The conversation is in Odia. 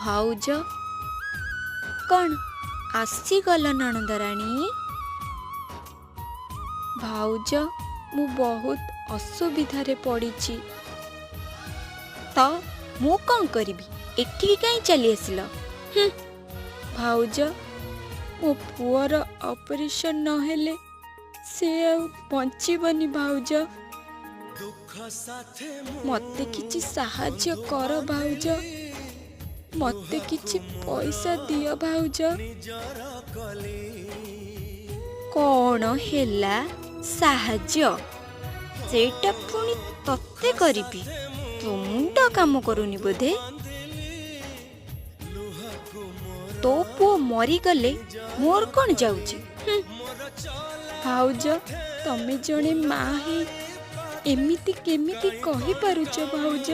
ଭାଉଜ କ'ଣ ଆସିଗଲ ନଣନ୍ଦରାଣୀ? ଭାଉଜ ମୁଁ ବହୁତ ଅସୁବିଧାରେ ପଡ଼ିଛି। ତ ମୁଁ କ'ଣ କରିବି? ଏଠିକି କାହିଁ ଚାଲି ଆସିଲ? ଭାଉଜ ମୋ ପୁଅର ଅପରେସନ୍ ନହେଲେ ସେ ଆଉ ବଞ୍ଚିବନି। ଭାଉଜ ମୋତେ କିଛି ସାହାଯ୍ୟ କର ଭାଉଜ, ମୋତେ କିଛି ପଇସା ଦିଅ ଭାଉଜ। କ'ଣ ହେଲା ସାହାଯ୍ୟ? ସେଇଟା ପୁଣି ତତେ କରିବି? ତୋ ମୁଣ୍ଡ କାମ କରୁନି ବୋଧେ? ତୋ ପୁଅ ମରିଗଲେ ମୋର କ'ଣ ଯାଉଛି? ଭାଉଜ ତମେ ଜଣେ ମା ହେଇ ଏମିତି କେମିତି କହିପାରୁଛ ଭାଉଜ?